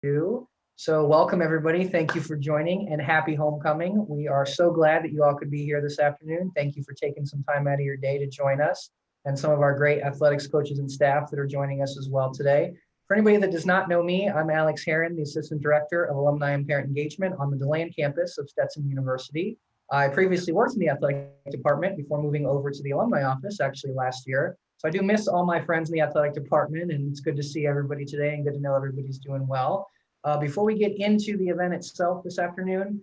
2. So welcome everybody. Thank you for joining and happy homecoming. We are so glad that you all could be here this afternoon. Thank you for taking some time out of your day to join us and some of our great athletics coaches and staff that are joining us as well today. For anybody that does not know me, I'm Alex Herron, the Assistant Director of Alumni and Parent Engagement on the DeLand campus of Stetson University. I previously worked in the athletic department before moving over to the alumni office actually last year. So I do miss all my friends in the athletic department, and it's good to see everybody today and good to know everybody's doing well. Before we get into the event itself this afternoon,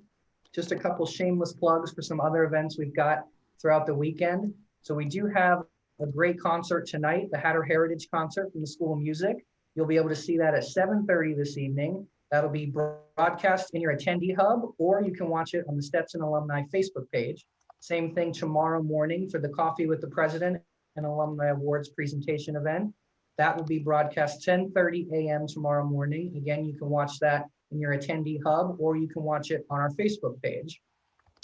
just a couple shameless plugs for some other events we've got throughout the weekend. So we do have a great concert tonight, the Hatter Heritage Concert from the School of Music. You'll be able to see that at 7:30 this evening. That'll be broadcast in your attendee hub, or you can watch it on the Stetson Alumni Facebook page. Same thing tomorrow morning for the Coffee with the President and Alumni Awards presentation event. That will be broadcast 10:30 a.m. tomorrow morning. Again, you can watch that in your attendee hub, or you can watch it on our Facebook page.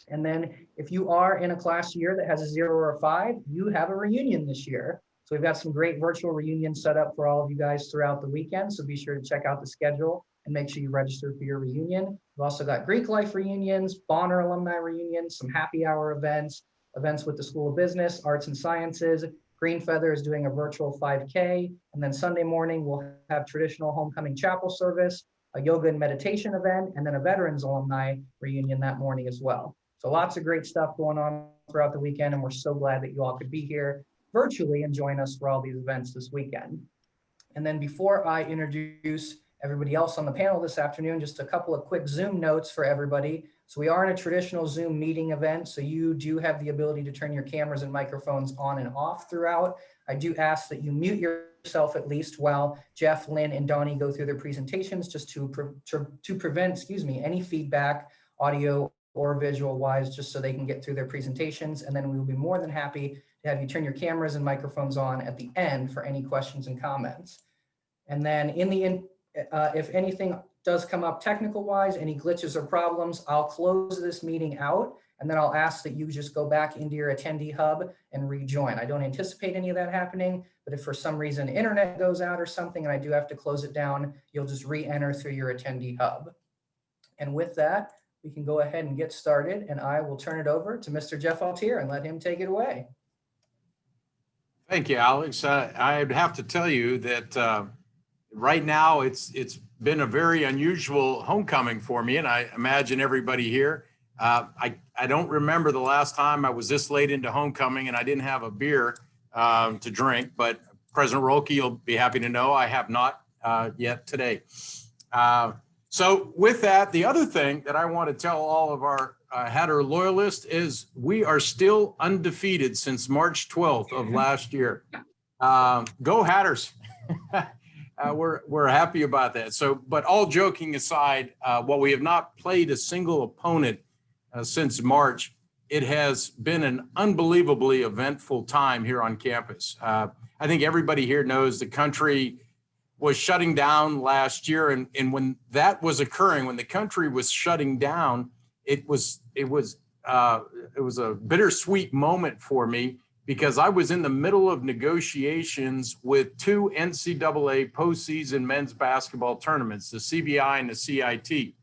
And then if you are in a class year that has a 0 or a 5, you have a reunion this year. So we've got some great virtual reunions set up for all of you guys throughout the weekend. So be sure to check out the schedule and make sure you register for your reunion. We've also got Greek life reunions, Bonner alumni reunions, some happy hour events with the School of Business, Arts and Sciences. Green Feather is doing a virtual 5K. And then Sunday morning, we'll have traditional homecoming chapel service, a yoga and meditation event, and then a veterans alumni reunion that morning as well. So lots of great stuff going on throughout the weekend. And we're so glad that you all could be here virtually and join us for all these events this weekend. And then before I introduce everybody else on the panel this afternoon, just a couple of quick Zoom notes for everybody. So we are in a traditional Zoom meeting event, so you do have the ability to turn your cameras and microphones on and off throughout. I do ask that you mute yourself at least while Jeff, Lynn, and Donnie go through their presentations, just to prevent, any feedback, audio or visual wise, just so they can get through their presentations. And then we will be more than happy to have you turn your cameras and microphones on at the end for any questions and comments. And then if anything does come up technical wise, any glitches or problems, I'll close this meeting out, and then I'll ask that you just go back into your attendee hub and rejoin. I don't anticipate any of that happening, but if for some reason internet goes out or something and I do have to close it down, you'll just re-enter through your attendee hub. And with that, we can go ahead and get started, and I will turn it over to Mr. Jeff Altier and let him take it away. Thank you, Alex. I'd have to tell you that right now it's been a very unusual homecoming for me, and I imagine everybody here. I don't remember the last time I was this late into homecoming and I didn't have a beer to drink, but President Rolke, you'll be happy to know I have not yet today. So with that, the other thing that I want to tell all of our Hatter loyalists is we are still undefeated since March 12th of last year. Go Hatters. We're happy about that. So, but all joking aside, while we have not played a single opponent since March, it has been an unbelievably eventful time here on campus. I think everybody here knows the country was shutting down last year. And when that was occurring, when the country was shutting down, it was a bittersweet moment for me, because I was in the middle of negotiations with 2 NCAA postseason men's basketball tournaments, the CBI and the CIT.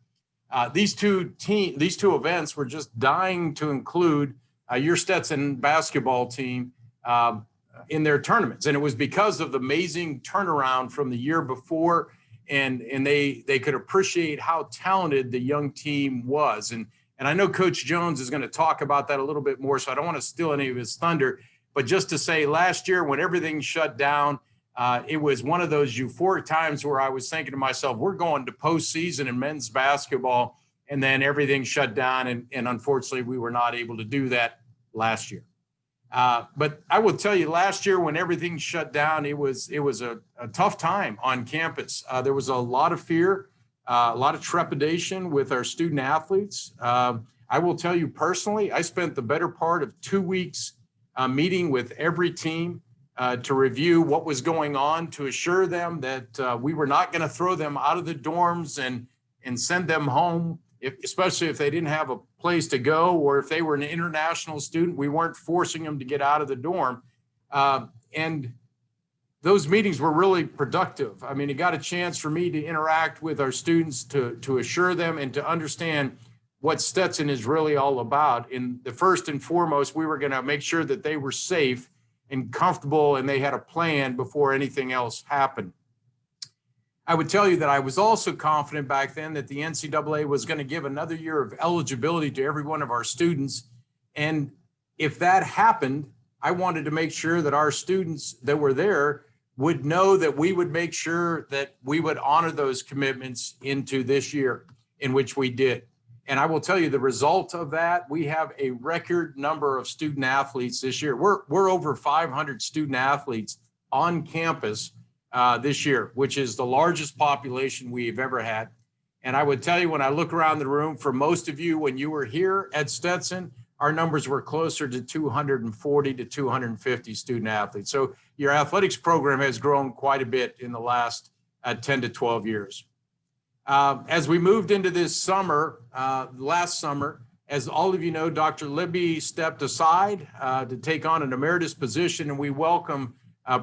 These two events were just dying to include your Stetson basketball team in their tournaments. And it was because of the amazing turnaround from the year before, and they could appreciate how talented the young team was. And I know Coach Jones is going to talk about that a little bit more, so I don't want to steal any of his thunder. But just to say, last year when everything shut down, it was one of those euphoric times where I was thinking to myself, we're going to postseason in men's basketball, and then everything shut down. And unfortunately, we were not able to do that last year. But I will tell you, last year when everything shut down, it was a tough time on campus. There was a lot of fear, a lot of trepidation with our student athletes. I will tell you personally, I spent the better part of 2 weeks meeting with every team to review what was going on, to assure them that we were not going to throw them out of the dorms and send them home, especially if they didn't have a place to go, or if they were an international student, we weren't forcing them to get out of the dorm. And those meetings were really productive. I mean, it got a chance for me to interact with our students to assure them and to understand what Stetson is really all about. And the first and foremost, we were going to make sure that they were safe and comfortable and they had a plan before anything else happened. I would tell you that I was also confident back then that the NCAA was going to give another year of eligibility to every one of our students. And if that happened, I wanted to make sure that our students that were there would know that we would make sure that we would honor those commitments into this year, in which we did. And I will tell you the result of that, we have a record number of student athletes this year. We're over 500 student athletes on campus this year, which is the largest population we've ever had. And I would tell you, when I look around the room, for most of you, when you were here at Stetson, our numbers were closer to 240 to 250 student athletes. So your athletics program has grown quite a bit in the last 10 to 12 years. As we moved into this summer, last summer, as all of you know, Dr. Libby stepped aside to take on an emeritus position, and we welcome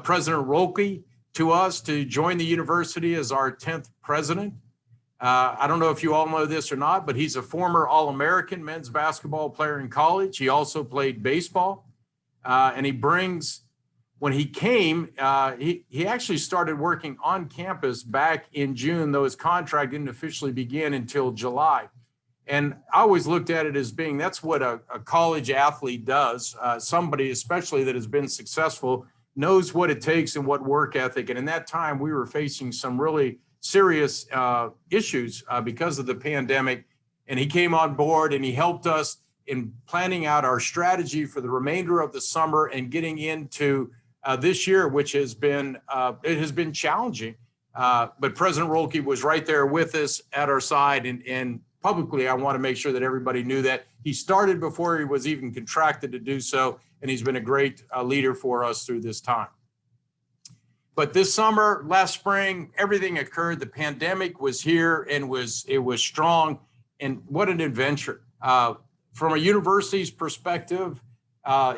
President Rolke to us to join the university as our 10th president. I don't know if you all know this or not, but he's a former All-American men's basketball player in college. He also played baseball, and he brings, when he came, he actually started working on campus back in June, though his contract didn't officially begin until July. And I always looked at it as being, that's what a college athlete does. Somebody, especially that has been successful, knows what it takes and what work ethic. And in that time, we were facing some really serious issues because of the pandemic. And he came on board and he helped us in planning out our strategy for the remainder of the summer and getting into this year, which has been, it has been challenging. But President Rolke was right there with us at our side. And publicly, I want to make sure that everybody knew that he started before he was even contracted to do so. And he's been a great leader for us through this time. But this summer, last spring, everything occurred. The pandemic was here and it was strong. And what an adventure. From a university's perspective,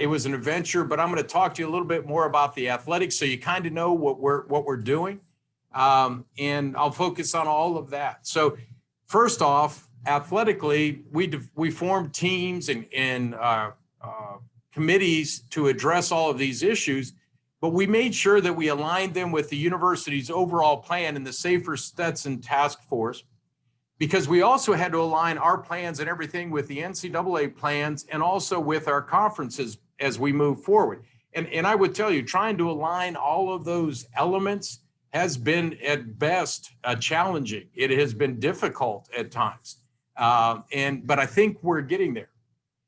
it was an adventure, but I'm going to talk to you a little bit more about the athletics so you kind of know what we're doing. And I'll focus on all of that. So first off, athletically, we formed teams and committees to address all of these issues, but we made sure that we aligned them with the university's overall plan and the Safer Stetson Task Force, because we also had to align our plans and everything with the NCAA plans and also with our conferences as we move forward. And I would tell you, trying to align all of those elements has been at best challenging. It has been difficult at times, but I think we're getting there.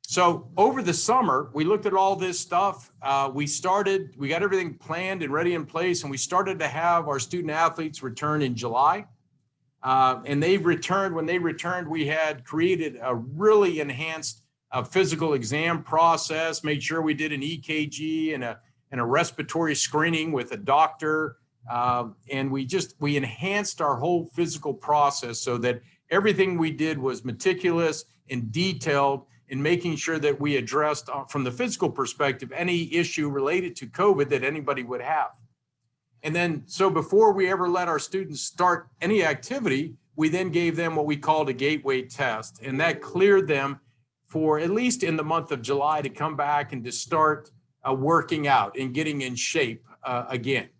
So over the summer, we looked at all this stuff. We got everything planned and ready in place, and we started to have our student athletes return in July. And when they returned, we had created a really enhanced physical exam process, made sure we did an EKG and a respiratory screening with a doctor. And we enhanced our whole physical process so that everything we did was meticulous and detailed, in making sure that we addressed from the physical perspective any issue related to COVID that anybody would have. And then, so before we ever let our students start any activity, we then gave them what we called a gateway test. And that cleared them for, at least in the month of July, to come back and to start working out and getting in shape again.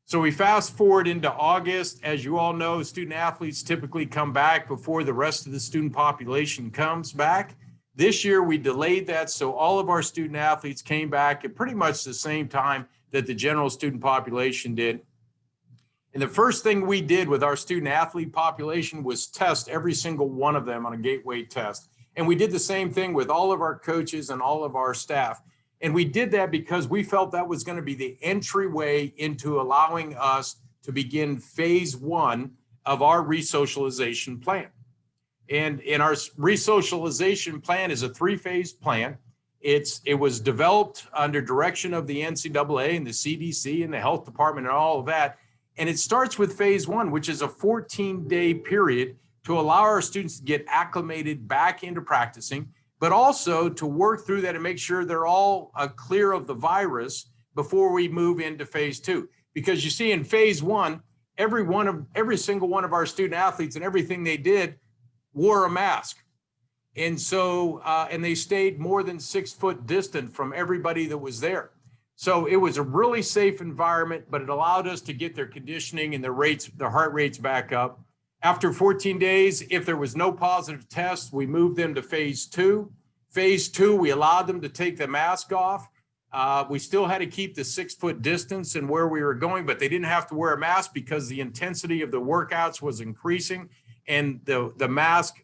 So we fast forward into August. As you all know, student athletes typically come back before the rest of the student population comes back. This year, we delayed that, so all of our student athletes came back at pretty much the same time that the general student population did. And the first thing we did with our student athlete population was test every single one of them on a gateway test. And we did the same thing with all of our coaches and all of our staff. And we did that because we felt that was going to be the entryway into allowing us to begin phase one of our resocialization plan. And in our resocialization plan is a 3-phase plan. It was developed under direction of the NCAA and the CDC and the health department and all of that. And it starts with phase one, which is a 14-day period to allow our students to get acclimated back into practicing, but also to work through that and make sure they're all clear of the virus before we move into phase two. because you see in phase one, every single one of our student athletes and everything they did wore a mask. And so, and they stayed more than 6 foot distant from everybody that was there. So it was a really safe environment, but it allowed us to get their conditioning and their heart rates back up. After 14 days, if there was no positive test, we moved them to phase two. Phase two, we allowed them to take the mask off. We still had to keep the 6 foot distance and where we were going, but they didn't have to wear a mask because the intensity of the workouts was increasing, and the mask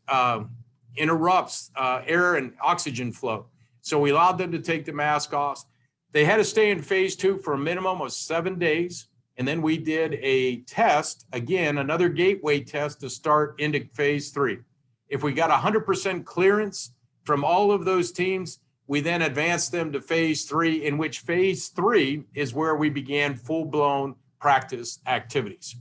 interrupts air and oxygen flow. So we allowed them to take the mask off. They had to stay in phase two for a minimum of 7 days. And then we did a test, again, another gateway test to start into phase three. If we got 100% clearance from all of those teams, we then advanced them to phase three, in which phase three is where we began full-blown practice activities.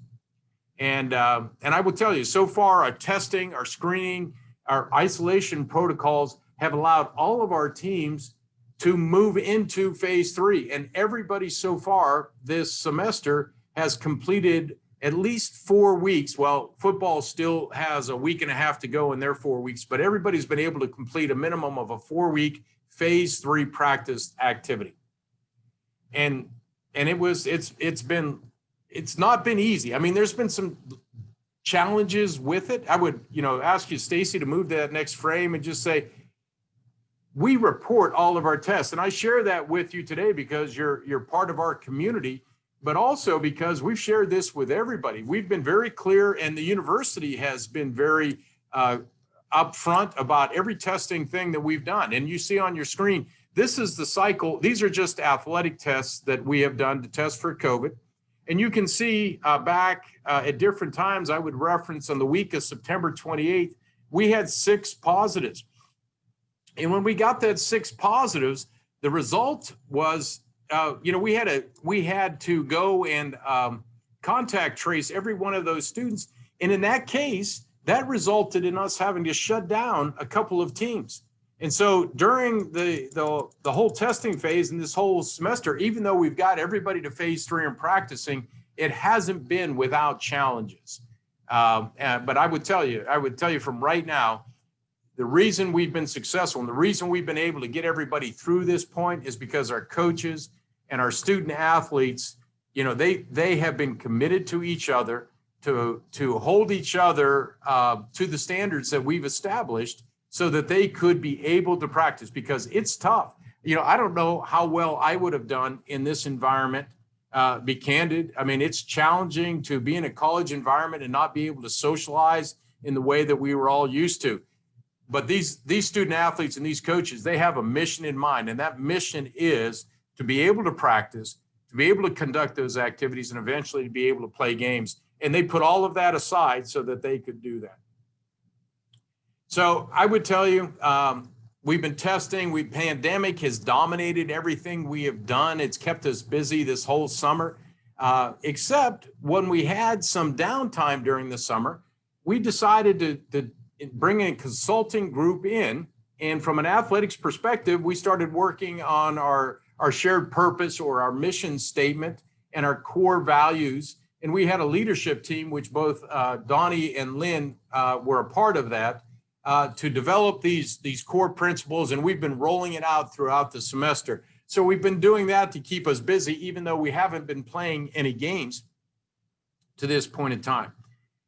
And I will tell you, so far, our testing, our screening, our isolation protocols have allowed all of our teams to move into phase three. And everybody so far this semester has completed at least 4 weeks. Well, football still has a week and a half to go in their 4 weeks, but everybody's been able to complete a minimum of a 4-week phase three practice activity. And it's not been easy. I mean, there's been some challenges with it. I would, ask you, Stacy, to move to that next frame and just say, we report all of our tests. And I share that with you today because you're part of our community, but also because we've shared this with everybody. We've been very clear, and the university has been very upfront about every testing thing that we've done. And you see on your screen, this is the cycle. These are just athletic tests that we have done to test for COVID. And you can see back at different times, I would reference on the week of September 28th, we had 6 positives. And when we got that 6 positives, the result was, we had to go and contact trace every one of those students. And in that case, that resulted in us having to shut down a couple of teams. And so during the whole testing phase and this whole semester, even though we've got everybody to phase three and practicing, it hasn't been without challenges. But I would tell you from right now, the reason we've been successful and the reason we've been able to get everybody through this point is because our coaches and our student athletes, they have been committed to each other, to hold each other to the standards that we've established so that they could be able to practice, because it's tough. I don't know how well I would have done in this environment, be candid. I mean, it's challenging to be in a college environment and not be able to socialize in the way that we were all used to. But these student athletes and these coaches, they have a mission in mind, and that mission is to be able to practice, to be able to conduct those activities, and eventually to be able to play games. And they put all of that aside so that they could do that. So I would tell you, we've been testing. Pandemic has dominated everything we have done. It's kept us busy this whole summer, except when we had some downtime during the summer, we decided to bring a consulting group in. And from an athletics perspective, we started working on our shared purpose, or our mission statement, and our core values. And we had a leadership team, which both Donnie and Lynn were a part of that, to develop these core principles. And we've been rolling it out throughout the semester. So we've been doing that to keep us busy, even though we haven't been playing any games to this point in time.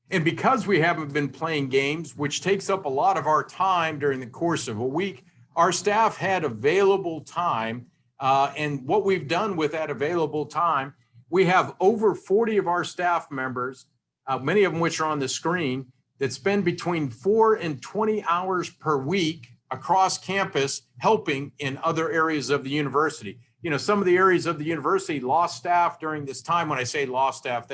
And because we haven't been playing games, which takes up a lot of our time during the course of a week, our staff had available time. And what we've done with that available time, we have over 40 of our staff members, many of them which are on the screen, that spend between 4 and 20 hours per week across campus helping in other areas of the university. Some of the areas of the university lost staff during this time. When I say lost staff,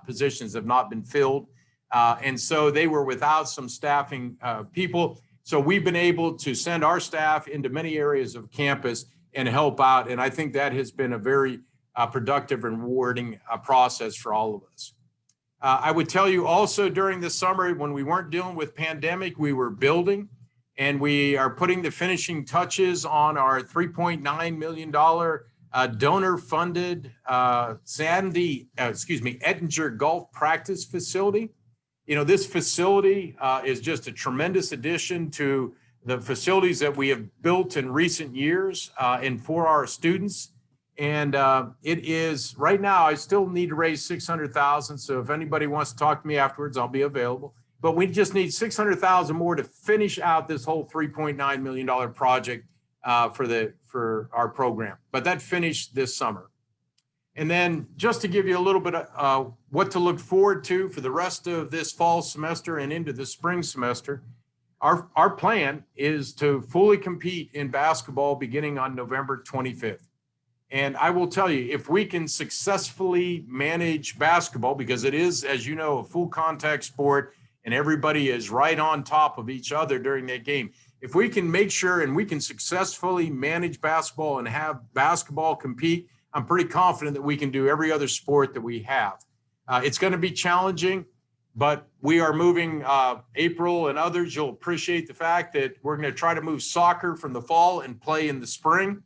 positions have not been filled. And so they were without some staffing people. So we've been able to send our staff into many areas of campus and help out. And I think that has been a very productive and rewarding process for all of us. I would tell you also, during the summer, when we weren't dealing with pandemic, we were building. And we are putting the finishing touches on our $3.9 million donor-funded Ettinger Golf Practice Facility. You know, this facility is just a tremendous addition to the facilities that we have built in recent years and for our students. And it is, right now, I still need to raise $600,000. So if anybody wants to talk to me afterwards, I'll be available. But we just need $600,000 more to finish out this whole $3.9 million project for our program. But that finished this summer. And then just to give you a little bit of what to look forward to for the rest of this fall semester and into the spring semester, our plan is to fully compete in basketball beginning on November 25th. And I will tell you, if we can successfully manage basketball, because it is, as you know, a full contact sport and everybody is right on top of each other during that game. If we can make sure and we can successfully manage basketball and have basketball compete, I'm pretty confident that we can do every other sport that we have. It's going to be challenging, but we are moving April and others. You'll appreciate the fact that we're going to try to move soccer from the fall and play in the spring.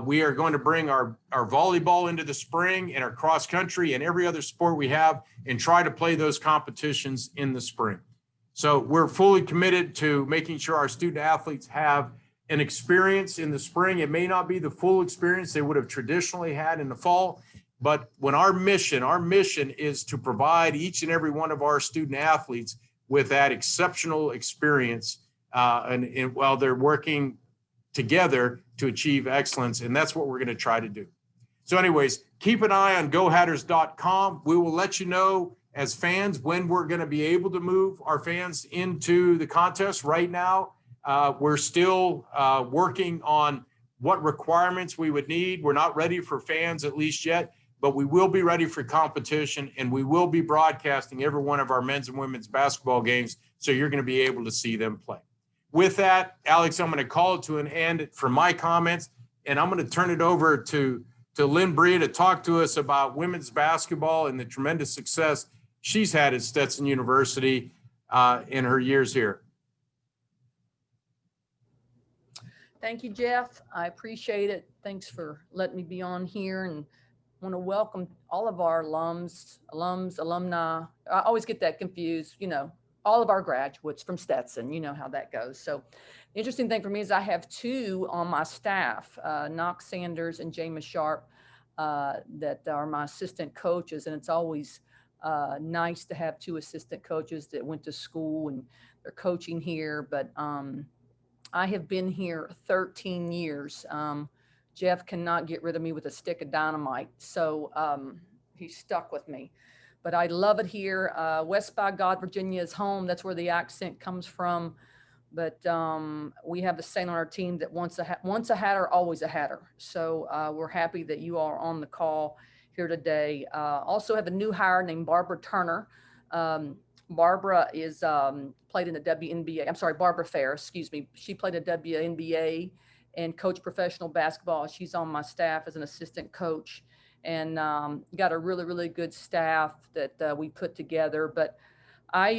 We are going to bring our volleyball into the spring and our cross country and every other sport we have and try to play those competitions in the spring. So we're fully committed to making sure our student athletes have an experience in the spring. It may not be the full experience they would have traditionally had in the fall, but when our mission is to provide each and every one of our student athletes with that exceptional experience and while they're working together to achieve excellence. And that's what we're going to try to do. So anyways, keep an eye on gohatters.com. We will let you know as fans when we're going to be able to move our fans into the contest. Right now, we're still working on what requirements we would need. We're not ready for fans at least yet, but we will be ready for competition, and we will be broadcasting every one of our men's and women's basketball games, so you're going to be able to see them play. With that, Alex, I'm going to call it to an end for my comments, and I'm going to turn it over to Lynn Bria to talk to us about women's basketball and the tremendous success she's had at Stetson University in her years here. Thank you, Jeff. I appreciate it. Thanks for letting me be on here, and want to welcome all of our alums, alumni. I always get that confused, you know, all of our graduates from Stetson, you know how that goes. So the interesting thing for me is I have two on my staff, Knox Sanders and Jamiah Sharp, that are my assistant coaches. And it's always nice to have two assistant coaches that went to school and they're coaching here. But I have been here 13 years. Jeff cannot get rid of me with a stick of dynamite. So he's stuck with me. But I love it here. West by God, Virginia is home. That's where the accent comes from. But we have a saying on our team that once a Hatter, always a Hatter. So we're happy that you are on the call here today. Also have a new hire named Barbara Turner. Barbara is played in the WNBA. I'm sorry, Barbara Fair, excuse me. She played a WNBA and coached professional basketball. She's on my staff as an assistant coach. And got a really, really good staff that we put together. But I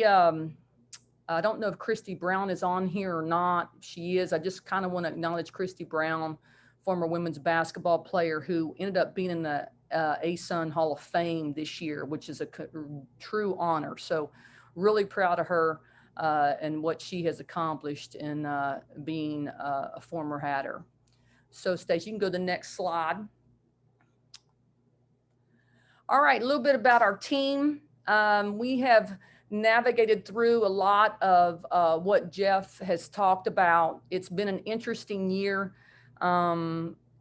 don't know if Christy Brown is on here or not. She is. I just kind of want to acknowledge Christy Brown, former women's basketball player who ended up being in the ASUN Hall of Fame this year, which is a true honor. So really proud of her and what she has accomplished in being a former Hatter. So Stacey, you can go to the next slide. All right, a little bit about our team. We have navigated through a lot of what Jeff has talked about. It's been an interesting year.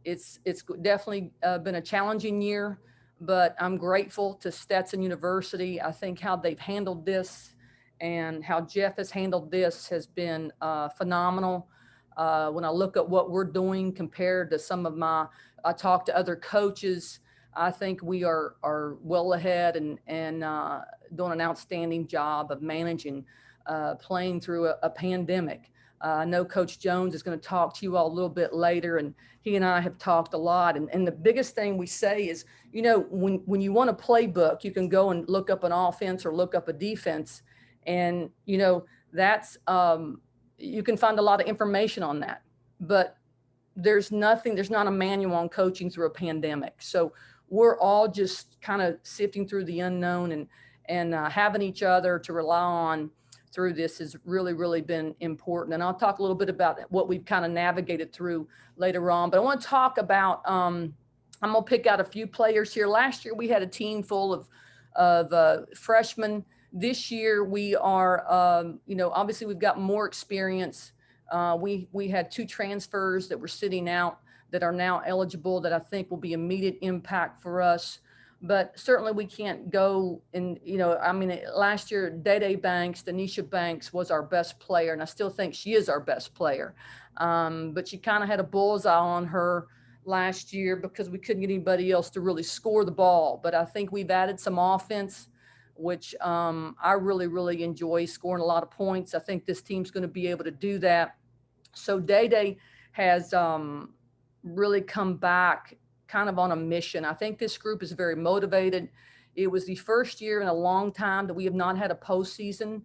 It's definitely been a challenging year, but I'm grateful to Stetson University. I think how they've handled this and how Jeff has handled this has been phenomenal. When I look at what we're doing compared to some of I talk to other coaches, I think we are well ahead and doing an outstanding job of managing, playing through a pandemic. I know Coach Jones is going to talk to you all a little bit later, and he and I have talked a lot. And the biggest thing we say is, you know, when you want a playbook, you can go and look up an offense or look up a defense. And, you know, that's, you can find a lot of information on that. But there's not a manual on coaching through a pandemic. So we're all just kind of sifting through the unknown, and having each other to rely on through this has really, really been important. And I'll talk a little bit about what we've kind of navigated through later on. But I want to talk about, I'm going to pick out a few players here. Last year, we had a team full of freshmen. This year, we are, obviously we've got more experience. We had 2 transfers that were sitting out that are now eligible that I think will be immediate impact for us. But certainly we can't go and, last year, Day Banks, Denisha Banks was our best player, and I still think she is our best player. But she kind of had a bullseye on her last year because we couldn't get anybody else to really score the ball. But I think we've added some offense, which I really, really enjoy, scoring a lot of points. I think this team's going to be able to do that. So Day has really come back kind of on a mission. I think this group is very motivated. It was the first year in a long time that we have not had a postseason.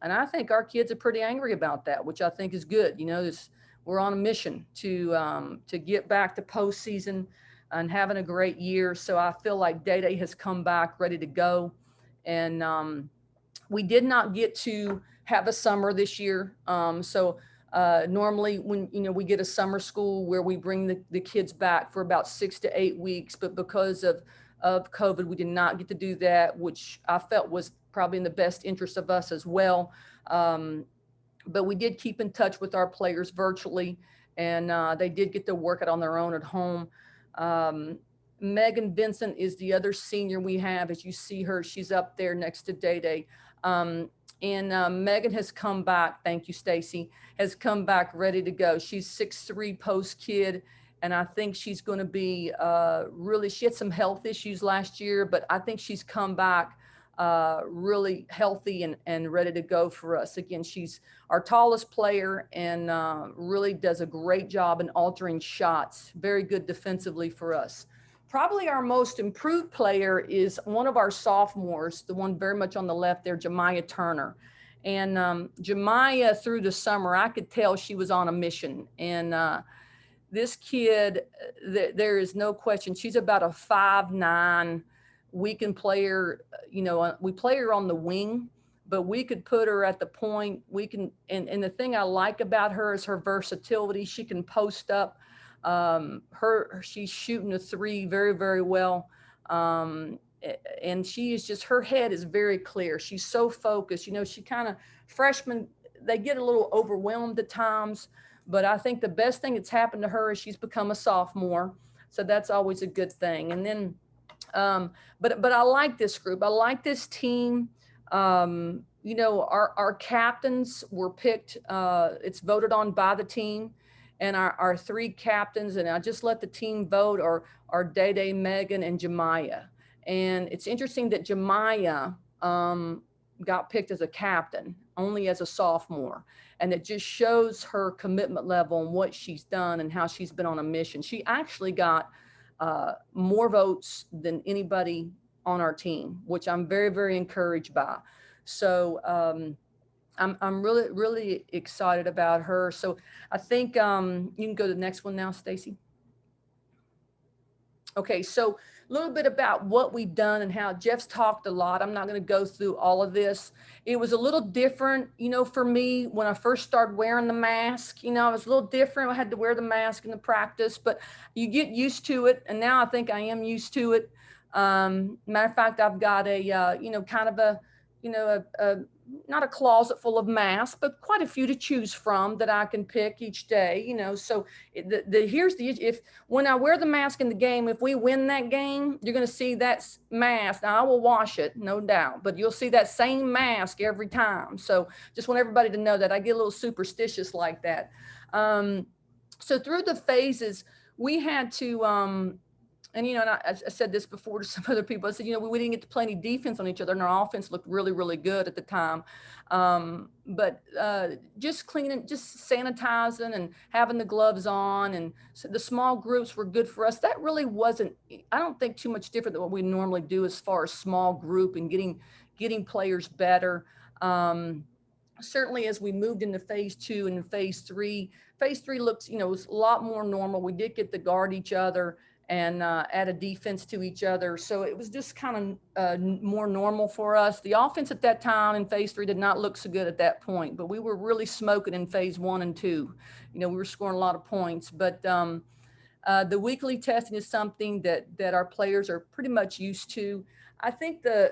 And I think our kids are pretty angry about that, which I think is good. We're on a mission to get back to postseason and having a great year. So I feel like Day has come back ready to go. And we did not get to have a summer this year. Normally when, we get a summer school where we bring the kids back for about 6 to 8 weeks, but because of COVID, we did not get to do that, which I felt was probably in the best interest of us as well. But we did keep in touch with our players virtually, and they did get to work it on their own at home. Megan Vincent is the other senior we have. As you see her, she's up there next to Day. And Megan has come back. Thank you, Stacy. Has come back ready to go. She's 6'3" post kid. And I think she's going to be she had some health issues last year, but I think she's come back really healthy and ready to go for us. Again, she's our tallest player and really does a great job in altering shots. Very good defensively for us. Probably our most improved player is one of our sophomores, the one very much on the left there, Jamiah Turner. And Jamiah, through the summer, I could tell she was on a mission. And this kid, there is no question, she's about a 5'9". We can play her, we play her on the wing, but we could put her at the point. We can, and the thing I like about her is her versatility. She can post up. She's shooting a 3 very, very well. And she is just, her head is very clear. She's so focused. She kind of, freshmen, they get a little overwhelmed at times, but I think the best thing that's happened to her is she's become a sophomore. So that's always a good thing. And then, but I like this group. I like this team. Our captains were picked, it's voted on by the team. And our 3 captains, and I just let the team vote, are Day, Megan, and Jamiah. And it's interesting that Jamiah got picked as a captain, only as a sophomore. And it just shows her commitment level and what she's done and how she's been on a mission. She actually got more votes than anybody on our team, which I'm very, very encouraged by. So I'm really, really excited about her. So I think you can go to the next one now, Stacy. Okay, so a little bit about what we've done and how Jeff's talked a lot. I'm not going to go through all of this. It was a little different, for me when I first started wearing the mask. It was a little different. I had to wear the mask in the practice, but you get used to it. And now I think I am used to it. Matter of fact, I've got a, kind of a, not a closet full of masks, but quite a few to choose from that I can pick each day, so if when I wear the mask in the game, if we win that game, you're going to see that mask. Now I will wash it, no doubt, but you'll see that same mask every time. So just want everybody to know that I get a little superstitious like that. So through the phases, we had to, and I said this before to some other people. I said, we didn't get to play any defense on each other, and our offense looked really, really good at the time. But just cleaning, just sanitizing, and having the gloves on, and so the small groups were good for us. That really wasn't, I don't think, too much different than what we normally do as far as small group and getting players better. certainly as we moved into phase 2 and phase three looks, was a lot more normal. We did get to guard each other and add a defense to each other. So it was just kind of more normal for us. The offense at that time in phase 3 did not look so good at that point, but we were really smoking in phase 1 and 2. We were scoring a lot of points, but the weekly testing is something that our players are pretty much used to. I think the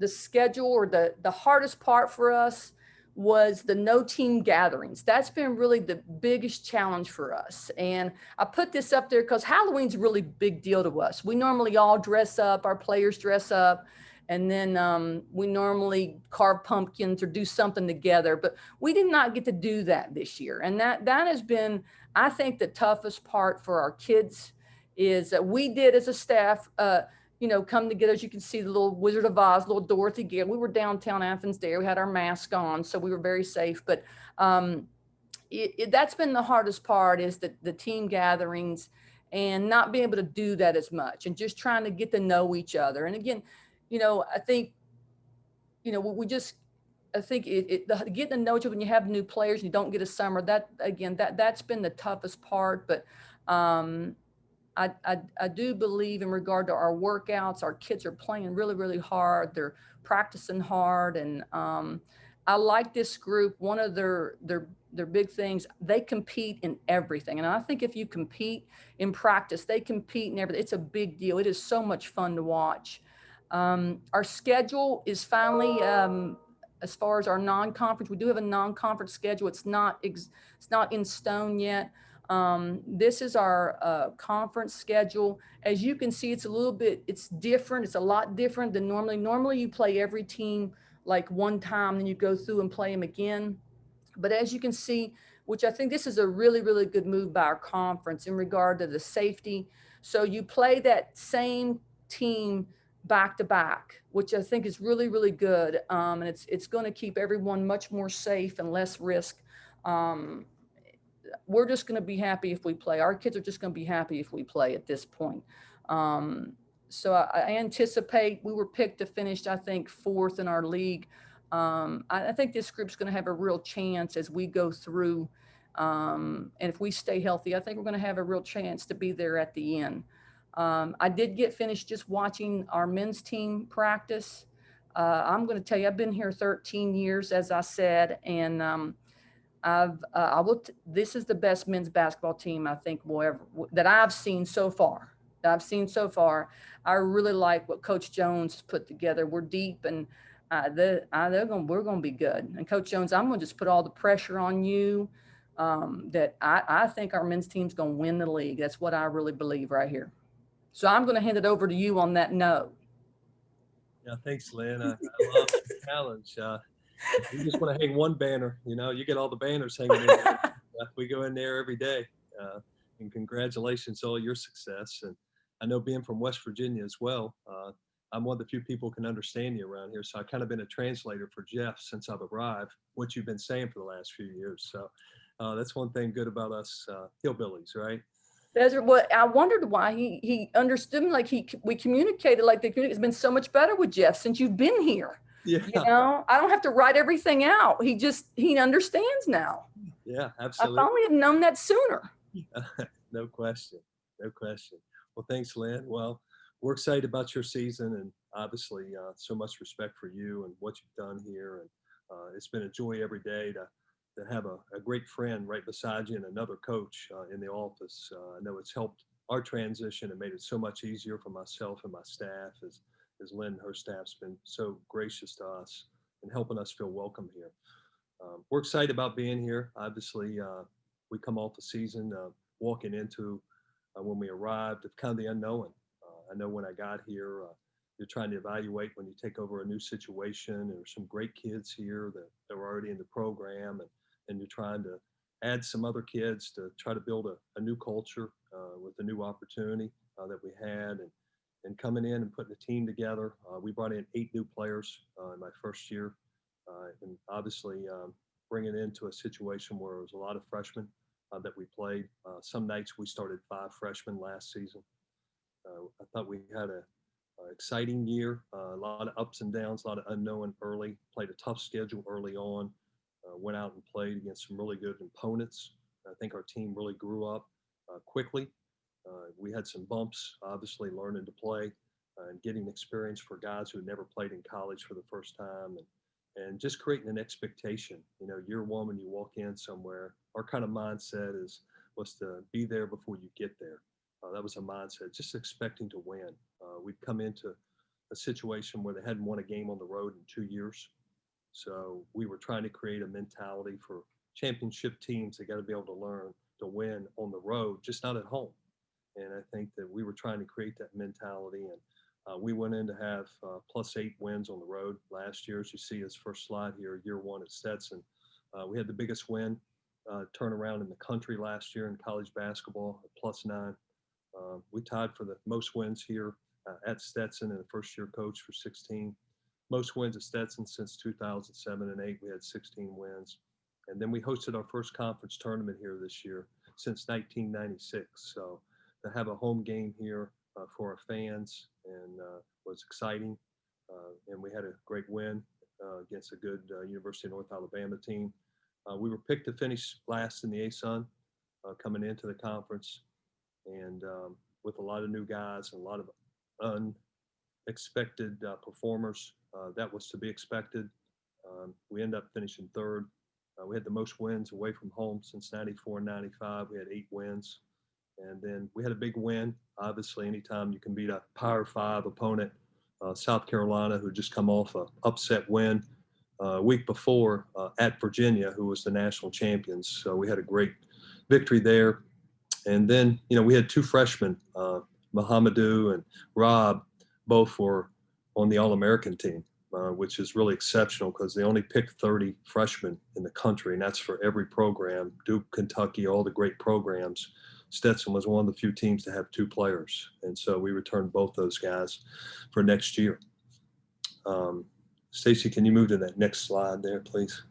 schedule or the hardest part for us was the no team gatherings. That's been really the biggest challenge for us. And I put this up there because Halloween's a really big deal to us. We normally all dress up, our players dress up, and then we normally carve pumpkins or do something together, but we did not get to do that this year. And that has been, I think, the toughest part for our kids is that we did as a staff, come together. As you can see, the little Wizard of Oz, little Dorothy gear. We were downtown Athens there. We had our mask on, so we were very safe. But that's been the hardest part, is the team gatherings and not being able to do that as much and just trying to get to know each other. And again, I think, I think getting to know each other when you have new players and you don't get a summer, that's been the toughest part. But I do believe in regard to our workouts, our kids are playing really, really hard. They're practicing hard. And I like this group. One of their big things, they compete in everything. And I think if you compete in practice, they compete in everything. It's a big deal. It is so much fun to watch. Our schedule is finally, as far as our non-conference, we do have a non-conference schedule. It's not in stone yet. This is our conference schedule. As you can see, it's different. It's a lot different than normally. Normally you play every team like one time, then you go through and play them again. But as you can see, which I think this is a really, really good move by our conference in regard to the safety. So you play that same team back to back, which I think is really, really good. And it's going to keep everyone much more safe and less risk. We're just going to be happy if we play. Our kids are just going to be happy if we play at this point. So I anticipate we were picked to finish, I think, 4th in our league. I think this group's going to have a real chance as we go through. And if we stay healthy, I think we're going to have a real chance to be there at the end. I did get finished just watching our men's team practice. I'm going to tell you, I've been here 13 years, as I said, and this is the best men's basketball team I think that I've seen so far. I really like what Coach Jones has put together. We're deep, and we're going to be good. And Coach Jones, I'm going to just put all the pressure on you. That I think our men's team's going to win the league. That's what I really believe right here. So I'm going to hand it over to you on that note. Yeah, thanks, Lynn. I love the challenge. We just want to hang one banner. You get all the banners hanging in there. We go in there every day. And congratulations on all your success. And I know, being from West Virginia as well, I'm one of the few people who can understand you around here. So I've kind of been a translator for Jeff since I've arrived, what you've been saying for the last few years. So that's one thing good about us hillbillies, right? What I wondered why he understood me, like we communicated like it's been so much better with Jeff since you've been here. Yeah. I don't have to write everything out. He understands now. Yeah, absolutely. I finally have known that sooner. No question. Well, thanks, Lynn. Well, we're excited about your season, and obviously so much respect for you and what you've done here. And it's been a joy every day to have a great friend right beside you and another coach in the office. I know it's helped our transition and made it so much easier for myself and my staff, as Lynn and her staff's been so gracious to us and helping us feel welcome here. We're excited about being here. Obviously, we come off the season walking into when we arrived of kind of the unknown. I know when I got here, you're trying to evaluate when you take over a new situation. There's some great kids here that were already in the program, and you're trying to add some other kids to try to build a new culture with a new opportunity that we had. And coming in and putting a team together, we brought in 8 new players in my first year. And obviously bringing it into a situation where it was a lot of freshmen that we played. Some nights we started 5 freshmen last season. I thought we had Exciting year, a lot of ups and downs, a lot of unknown early. Played a tough schedule early on. Went out and played against some really good opponents. I think our team really grew up quickly. We had some bumps, obviously learning to play and getting experience for guys who had never played in college for the first time, and just creating an expectation. You know, year one, when you walk in somewhere, our kind of mindset was to be there before you get there. That was a mindset, just expecting to win. We'd come into a situation where they hadn't won a game on the road in 2 years. So we were trying to create a mentality for championship teams. They got to be able to learn to win on the road, just not at home. And I think that we were trying to create that mentality. And we went in to have +8 wins on the road last year. As you see his first slide here, year one at Stetson. We had the biggest win turnaround in the country last year in college basketball at +9. We tied for the most wins here at Stetson, and a first-year coach for 16. Most wins at Stetson since 2007 and 8. We had 16 wins. And then we hosted our first conference tournament here this year since 1996. So to have a home game here for our fans and was exciting. And we had a great win against a good University of North Alabama team. We were picked to finish last in the ASUN coming into the conference. And with a lot of new guys and a lot of unexpected performers, that was to be expected. We ended up finishing third. We had the most wins away from home since 94 and 95. We had 8 wins. And then we had a big win. Obviously, anytime you can beat a Power 5 opponent, South Carolina, who just come off an upset win a week before at Virginia, who was the national champions. So we had a great victory there. And then, you know, we had 2 freshmen, Mohamedou and Rob, both were on the All-American team, which is really exceptional because they only pick 30 freshmen in the country, and that's for every program. Duke, Kentucky, all the great programs. Stetson was one of the few teams to have 2 players. And so we returned both those guys for next year. Stacy, can you move to that next slide there, please?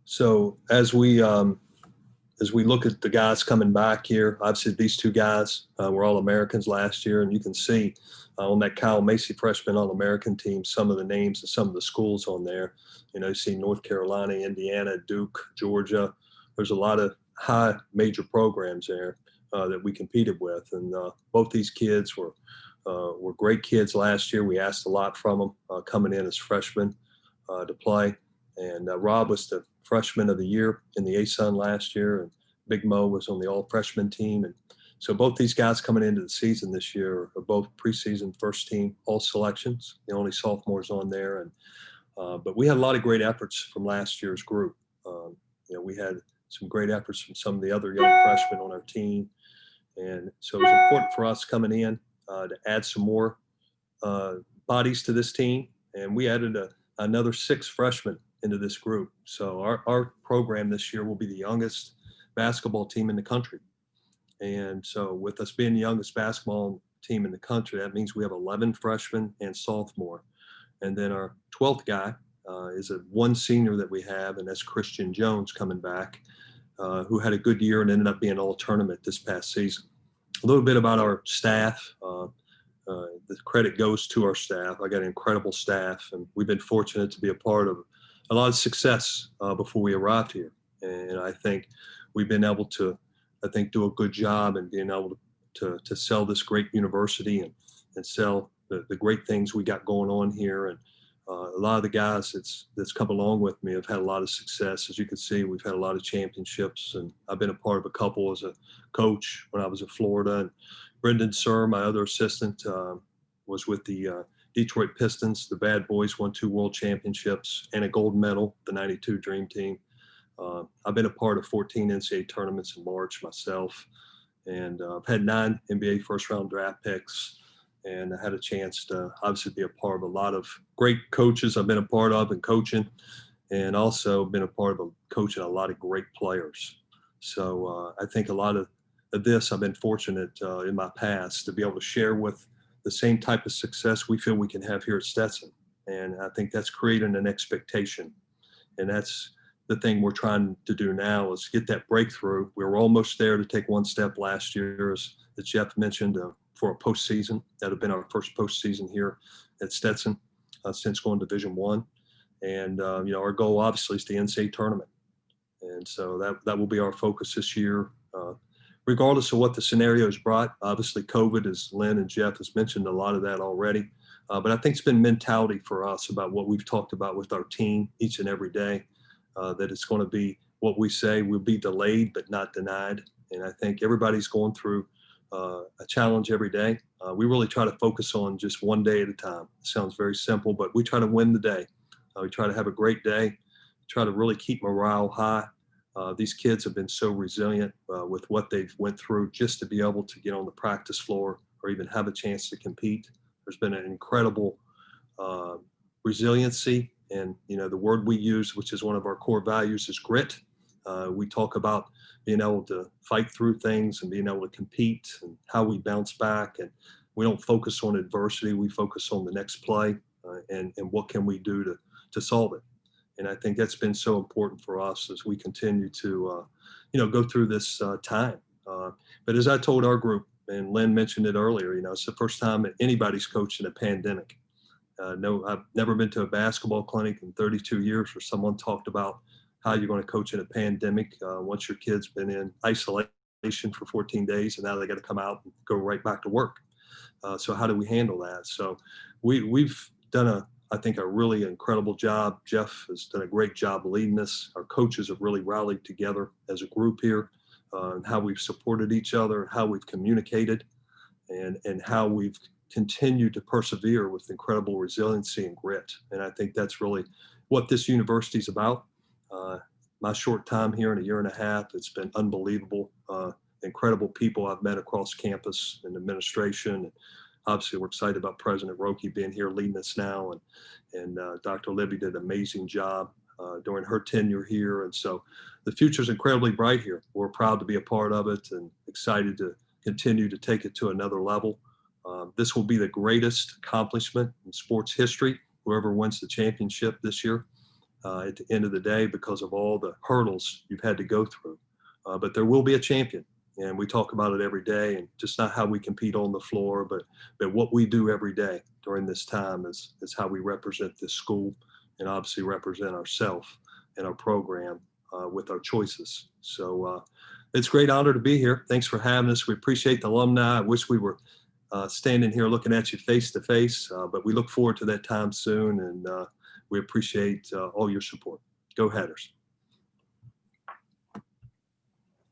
So as we look at the guys coming back here, obviously these 2 guys were All-Americans last year, and you can see on that Kyle Macy freshman All-American team some of the names of some of the schools on there. You know, you see North Carolina, Indiana, Duke, Georgia. There's a lot of high major programs there that we competed with, and both these kids were great kids last year. We asked a lot from them coming in as freshmen to play, and Rob was the freshman of the year in the ASUN last year, and Big Mo was on the all freshman team. And so both these guys coming into the season this year are both preseason first team all selections, the only sophomores on there. And but we had a lot of great efforts from last year's group. You know, we had some great efforts from some of the other young freshmen on our team, and so it was important for us coming in to add some more bodies to this team, and we added another 6 freshmen into this group. So our program this year will be the youngest basketball team in the country. And so with us being the youngest basketball team in the country, that means we have 11 freshmen and sophomore. And then our 12th guy is one senior that we have, and that's Christian Jones coming back, who had a good year and ended up being all tournament this past season. A little bit about our staff. The credit goes to our staff. I got an incredible staff, and we've been fortunate to be a part of a lot of success before we arrived here. And I think we've been able to, do a good job in being able to sell this great university and sell the great things we got going on here. And a lot of the guys that's come along with me have had a lot of success. As you can see, we've had a lot of championships, and I've been a part of a couple as a coach when I was at Florida. And Brendan Sir, my other assistant, was with the Detroit Pistons. The Bad Boys won 2 world championships and a gold medal, the '92 Dream Team. I've been a part of 14 NCAA tournaments in March myself, and I've had 9 NBA first-round draft picks, and I had a chance to obviously be a part of a lot of great coaches I've been a part of and coaching, and also been a part of coaching a lot of great players. So I think a lot of this I've been fortunate in my past to be able to share with the same type of success we feel we can have here at Stetson. And I think that's creating an expectation. And that's the thing we're trying to do now is get that breakthrough. We were almost there to take one step last year, as Jeff mentioned, for a postseason. That had been our first postseason here at Stetson since going to Division I. And our goal obviously is the NCAA tournament. And so that will be our focus this year, regardless of what the scenarios brought. Obviously, COVID, as Lynn and Jeff has mentioned, a lot of that already. But I think it's been mentality for us about what we've talked about with our team each and every day, that it's going to be what we say will be delayed but not denied. And I think everybody's going through a challenge every day. We really try to focus on just one day at a time. It sounds very simple, but we try to win the day. We try to have a great day, try to really keep morale high. These kids have been so resilient with what they've went through just to be able to get on the practice floor or even have a chance to compete. There's been an incredible resiliency, and the word we use, which is one of our core values, is grit. We talk about being able to fight through things and being able to compete and how we bounce back. And we don't focus on adversity. We focus on the next play and what can we do to solve it. And I think that's been so important for us as we continue to, go through this time. But as I told our group, and Lynn mentioned it earlier, it's the first time that anybody's coached in a pandemic. No, I've never been to a basketball clinic in 32 years where someone talked about how you're going to coach in a pandemic once your kid's been in isolation for 14 days and now they got to come out and go right back to work. So how do we handle that? So we've done I think a really incredible job. Jeff has done a great job leading us. Our coaches have really rallied together as a group here, and how we've supported each other, how we've communicated, and how we've continued to persevere with incredible resiliency and grit. And I think that's really what this university is about. My short time here in a year and a half, it's been unbelievable. Incredible people I've met across campus and administration. Obviously, we're excited about President Roque being here leading us now, and Dr. Libby did an amazing job during her tenure here. And so the future is incredibly bright here. We're proud to be a part of it and excited to continue to take it to another level. This will be the greatest accomplishment in sports history, whoever wins the championship this year at the end of the day, because of all the hurdles you've had to go through. But there will be a champion. And we talk about it every day, and just not how we compete on the floor, but what we do every day during this time is how we represent this school and obviously represent ourselves and our program with our choices. So it's a great honor to be here. Thanks for having us. We appreciate the alumni. I wish we were standing here looking at you face to face, but we look forward to that time soon, and we appreciate all your support. Go Hatters.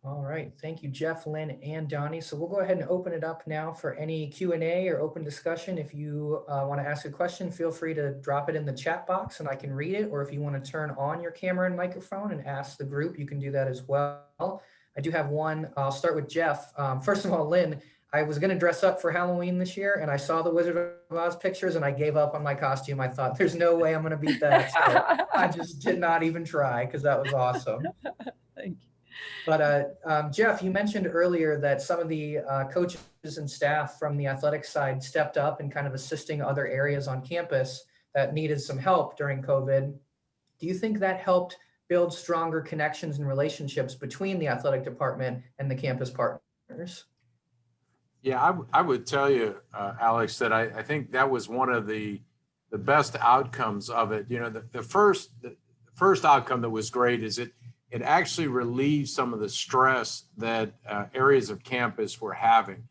All right, thank you, Jeff, Lynn, and Donnie. So we'll go ahead and open it up now for any Q&A or open discussion. If you want to ask a question, feel free to drop it in the chat box and I can read it. Or if you want to turn on your camera and microphone and ask the group, you can do that as well. I do have one. I'll start with Jeff. First of all, Lynn, I was going to dress up for Halloween this year, and I saw the Wizard of Oz pictures and I gave up on my costume. I thought, there's no way I'm going to beat that. So I just did not even try because that was awesome. Thank you. But Jeff, you mentioned earlier that some of the coaches and staff from the athletics side stepped up and kind of assisting other areas on campus that needed some help during COVID. Do you think that helped build stronger connections and relationships between the athletic department and the campus partners? Yeah, I would tell you, Alex, that I think that was one of the best outcomes of it. The first outcome that was great is it actually relieved some of the stress that areas of campus were having.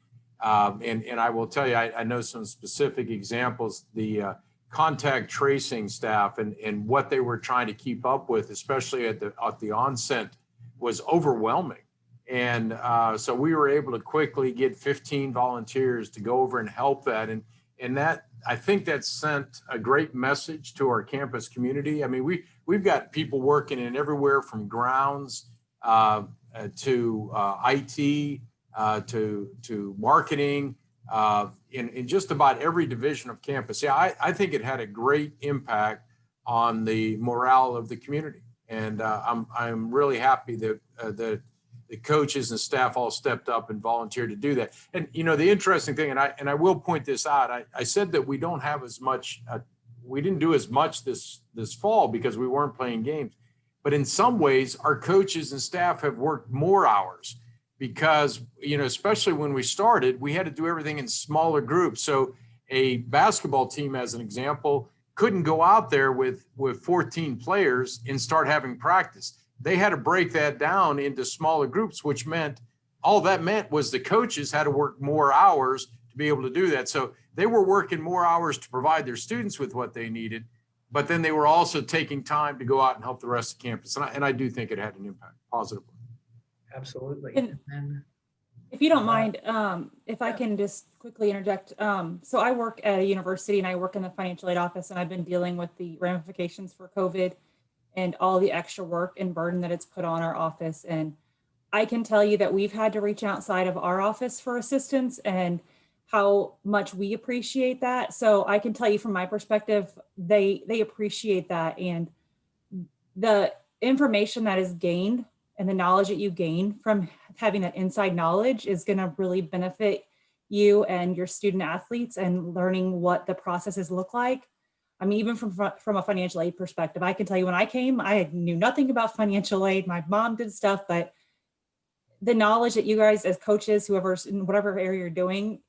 And I will tell you, I know some specific examples, the contact tracing staff and what they were trying to keep up with, especially at the onset, was overwhelming. And so we were able to quickly get 15 volunteers to go over and help that. And that, I think that sent a great message to our campus community. I mean, we've got people working in everywhere from grounds to IT to marketing in just about every division of campus. Yeah, I think it had a great impact on the morale of the community. And I'm really happy that the coaches and staff all stepped up and volunteered to do that. And the interesting thing, and I will point this out, I said that we don't have as much, we didn't do as much this fall because we weren't playing games. But in some ways, our coaches and staff have worked more hours because, especially when we started, we had to do everything in smaller groups. So a basketball team, as an example, couldn't go out there with 14 players and start having practice. They had to break that down into smaller groups, which meant all that meant was the coaches had to work more hours to be able to do that. So they were working more hours to provide their students with what they needed, but then they were also taking time to go out and help the rest of campus. And I do think it had an impact positively. Absolutely. And if you don't mind, if I can just quickly interject. So I work at a university and I work in the financial aid office, and I've been dealing with the ramifications for COVID and all the extra work and burden that it's put on our office. And I can tell you that we've had to reach outside of our office for assistance and how much we appreciate that. So I can tell you from my perspective, they appreciate that. And the information that is gained and the knowledge that you gain from having that inside knowledge is going to really benefit you and your student athletes and learning what the processes look like. I mean, even from a financial aid perspective, I can tell you when I came, I knew nothing about financial aid. My mom did stuff, but the knowledge that you guys as coaches, whoever in whatever area you're doing,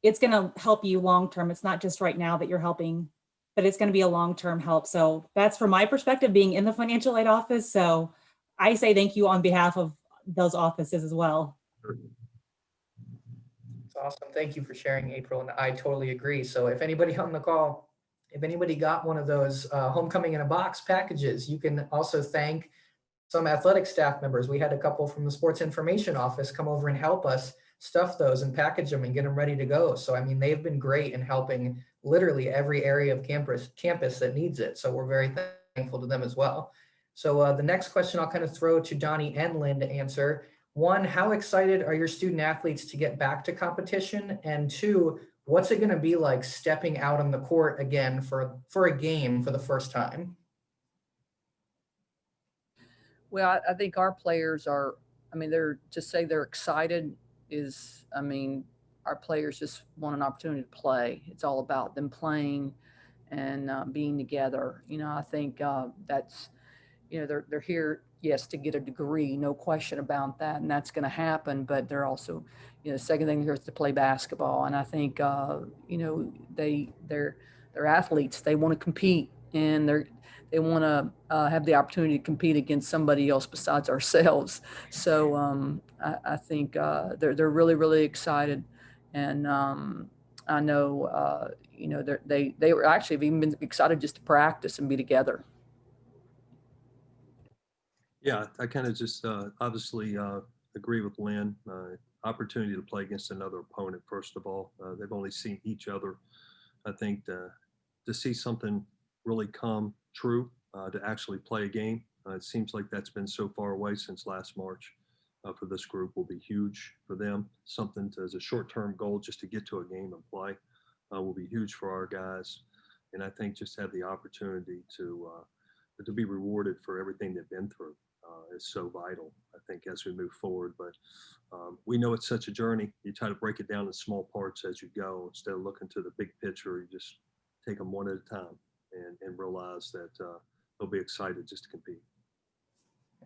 it's going to help you long-term. It's not just right now that you're helping, but it's going to be a long-term help. So that's from my perspective, being in the financial aid office. So I say thank you on behalf of those offices as well. It's awesome. Thank you for sharing, April. And I totally agree. So if anybody on the call, if anybody got one of those homecoming in a box packages, you can also thank some athletic staff members. We had a couple from the sports information office come over and help us stuff those and package them and get them ready to go. So, I mean, they've been great in helping literally every area of campus that needs it. So we're very thankful to them as well. So the next question I'll kind of throw to Donnie and Lynn to answer. One, how excited are your student athletes to get back to competition? And two, what's it going to be like stepping out on the court again for a game for the first time? Well, I think our players are, they're just say they're excited our players just want an opportunity to play. It's all about them playing and being together. I think that's, they're here, yes, to get a degree, no question about that. And that's going to happen, but they're also, the second thing here is to play basketball. And I think, they're athletes, they want to compete, and they want to have the opportunity to compete against somebody else besides ourselves. So I think they're really, really excited. And I know, they were actually even been excited just to practice and be together. Yeah, I kind of just obviously agree with Lynn. Opportunity to play against another opponent, first of all. They've only seen each other. I think to see something really come true, to actually play a game, it seems like that's been so far away since last March. For this group will be huge for them. Something as a short-term goal just to get to a game and play will be huge for our guys. And I think just have the opportunity to be rewarded for everything they've been through is so vital, I think, as we move forward. But we know it's such a journey. You try to break it down in small parts as you go. Instead of looking to the big picture, you just take them one at a time and realize that they'll be excited just to compete.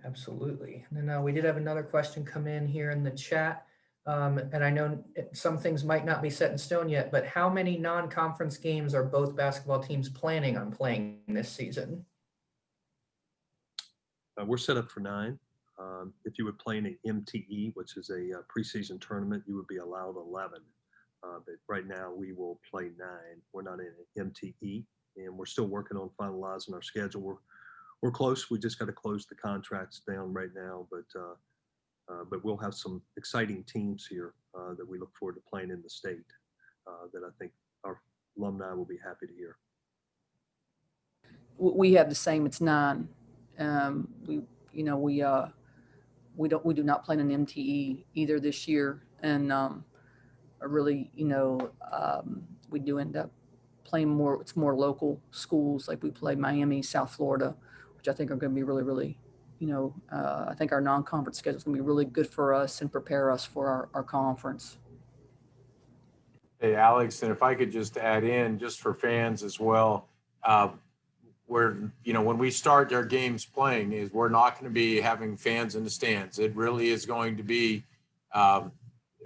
Absolutely. And then we did have another question come in here in the chat. And I know some things might not be set in stone yet, but how many non-conference games are both basketball teams planning on playing this season? We're set up for 9. If you would play in an MTE, which is a preseason tournament, you would be allowed 11. But right now we will play 9. We're not in an MTE, and we're still working on finalizing our schedule. We're close. We just got to close the contracts down right now, but we'll have some exciting teams here that we look forward to playing in the state that I think our alumni will be happy to hear. We have the same. It's 9. We do not play in an MTE either this year, and really, we do end up playing more. It's more local schools, like we play Miami, South Florida, which I think are going to be really, really, I think our non-conference schedule is going to be really good for us and prepare us for our conference. Hey, Alex, and if I could just add in, just for fans as well, when we start our games playing, is we're not going to be having fans in the stands. It really is going to be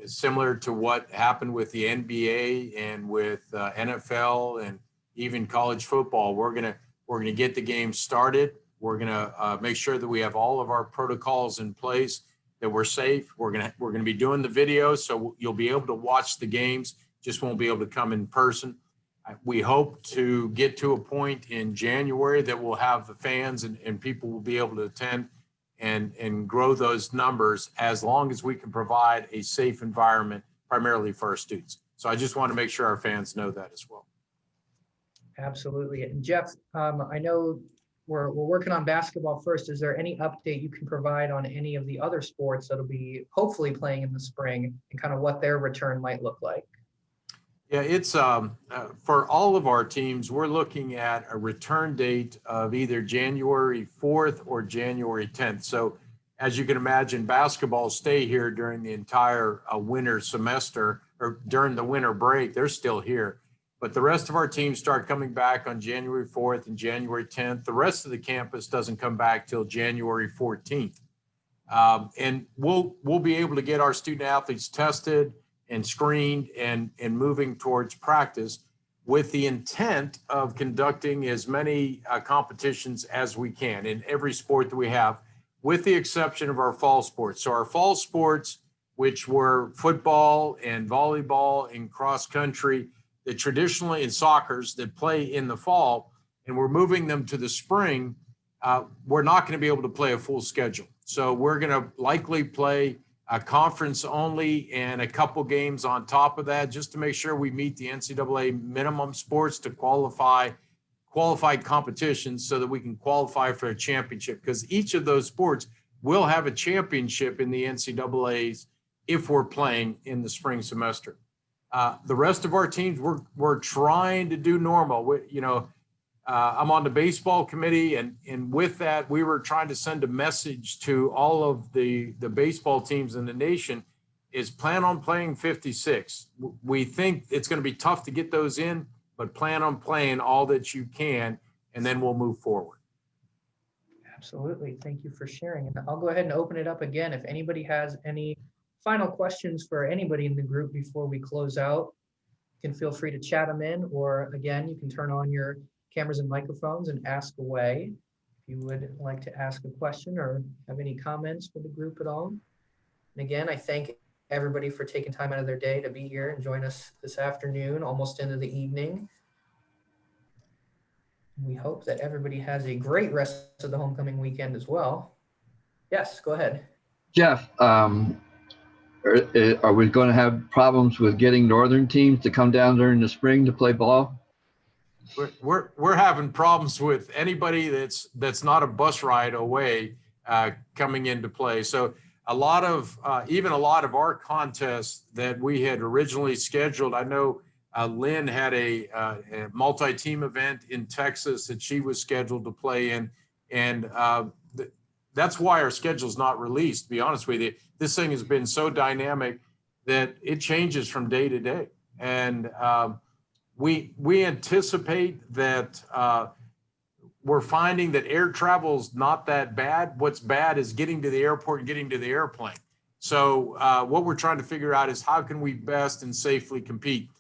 similar to what happened with the NBA and with NFL and even college football. We're gonna get the game started. We're gonna make sure that we have all of our protocols in place, that we're safe. We're gonna be doing the video, so you'll be able to watch the games. Just won't be able to come in person. We hope to get to a point in January that we'll have the fans and people will be able to attend and grow those numbers, as long as we can provide a safe environment, primarily for our students. So I just want to make sure our fans know that as well. Absolutely. And Jeff, I know we're working on basketball first. Is there any update you can provide on any of the other sports that'll be hopefully playing in the spring, and kind of what their return might look like? Yeah, it's for all of our teams, we're looking at a return date of either January 4th or January 10th. So as you can imagine, basketball stay here during the entire winter semester, or during the winter break. They're still here. But the rest of our teams start coming back on January 4th and January 10th. The rest of the campus doesn't come back till January 14th. And we'll be able to get our student athletes tested and screened and moving towards practice, with the intent of conducting as many competitions as we can in every sport that we have, with the exception of our fall sports. So our fall sports, which were football and volleyball and cross country, that traditionally in soccer's that play in the fall, and we're moving them to the spring, we're not going to be able to play a full schedule. So we're going to likely play a conference only and a couple games on top of that, just to make sure we meet the NCAA minimum sports to qualified competitions, so that we can qualify for a championship, because each of those sports will have a championship in the NCAAs if we're playing in the spring semester. The rest of our teams, we're trying to do normal. I'm on the baseball committee, and with that, we were trying to send a message to all of the baseball teams in the nation, is plan on playing 56. We think it's going to be tough to get those in, but plan on playing all that you can, and then we'll move forward. Absolutely. Thank you for sharing. And I'll go ahead and open it up again. If anybody has any final questions for anybody in the group before we close out, you can feel free to chat them in, or again, you can turn on your cameras and microphones and ask away if you would like to ask a question or have any comments for the group at all. And again, I thank everybody for taking time out of their day to be here and join us this afternoon, almost into the evening. We hope that everybody has a great rest of the homecoming weekend as well. Yes, go ahead. Jeff, are we going to have problems with getting northern teams to come down during the spring to play ball? We're having problems with anybody that's not a bus ride away coming into play. So a lot of our contests that we had originally scheduled, I know Lynn had a multi-team event in Texas that she was scheduled to play in, and that's why our schedule's not released. To be honest with you, this thing has been so dynamic that it changes from day to day, and we anticipate that we're finding that air travel is not that bad. What's bad is getting to the airport and getting to the airplane. So what we're trying to figure out is how can we best and safely compete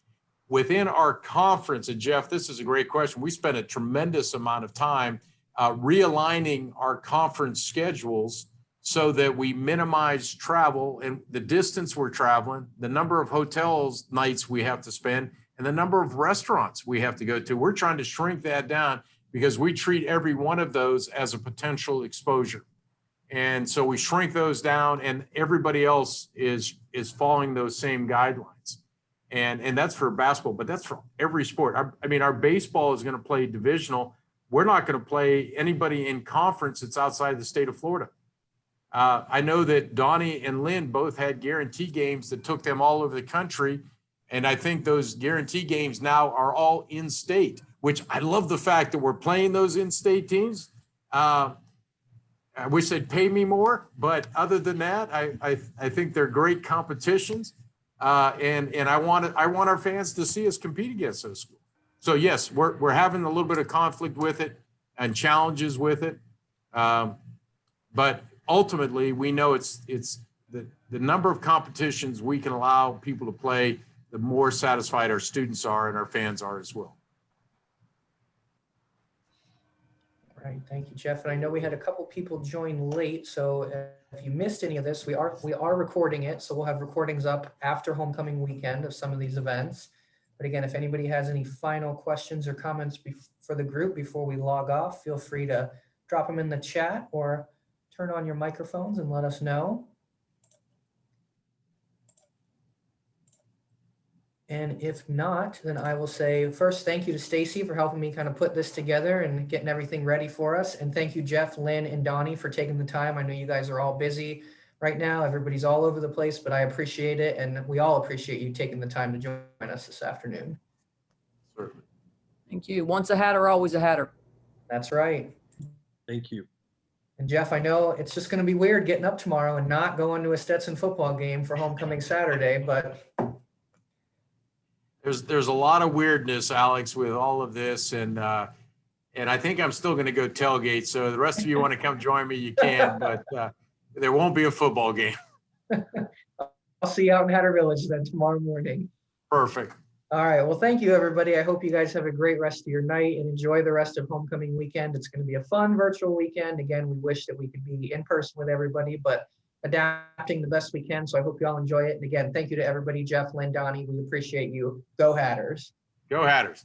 within our conference. And Jeff, this is a great question. We spent a tremendous amount of time realigning our conference schedules so that we minimize travel and the distance we're traveling, the number of hotels nights we have to spend, and the number of restaurants we have to go to. We're trying to shrink that down because we treat every one of those as a potential exposure. And so we shrink those down, and everybody else is following those same guidelines. And that's for basketball, but that's for every sport. I mean, our baseball is going to play divisional. We're not going to play anybody in conference that's outside the state of Florida. I know that Donnie and Lynn both had guarantee games that took them all over the country. And I think those guarantee games now are all in-state, which I love the fact that we're playing those in-state teams. I wish they'd pay me more, but other than that, I think they're great competitions. And I want our fans to see us compete against those schools. So yes, we're having a little bit of conflict with it. and challenges with it. But ultimately, we know it's the number of competitions we can allow people to play, the more satisfied our students are and our fans are as well. Right, thank you, Jeff. And I know we had a couple people join late, so if you missed any of this, we are recording it, so we'll have recordings up after homecoming weekend of some of these events. But again, if anybody has any final questions or comments for the group before we log off, feel free to drop them in the chat or turn on your microphones and let us know. And if not, then I will say first, thank you to Stacy for helping me kind of put this together and getting everything ready for us. And thank you, Jeff, Lynn, and Donnie for taking the time. I know you guys are all busy right now. Everybody's all over the place, but I appreciate it. And we all appreciate you taking the time to join us this afternoon. Certainly. Thank you. Once a Hatter, always a Hatter. That's right. Thank you. And Jeff, I know it's just going to be weird getting up tomorrow and not going to a Stetson football game for homecoming Saturday, but There's a lot of weirdness, Alex, with all of this, and I think I'm still going to go tailgate. So the rest of you want to come join me, you can, but there won't be a football game. I'll see you out in Hatter Village then tomorrow morning. Perfect. All right. Well, thank you, everybody. I hope you guys have a great rest of your night and enjoy the rest of homecoming weekend. It's going to be a fun virtual weekend. Again, we wish that we could be in person with everybody, but adapting the best we can. So I hope you all enjoy it. And again, thank you to everybody, Jeff, Lynn, Donnie. We appreciate you. Go Hatters. Go Hatters.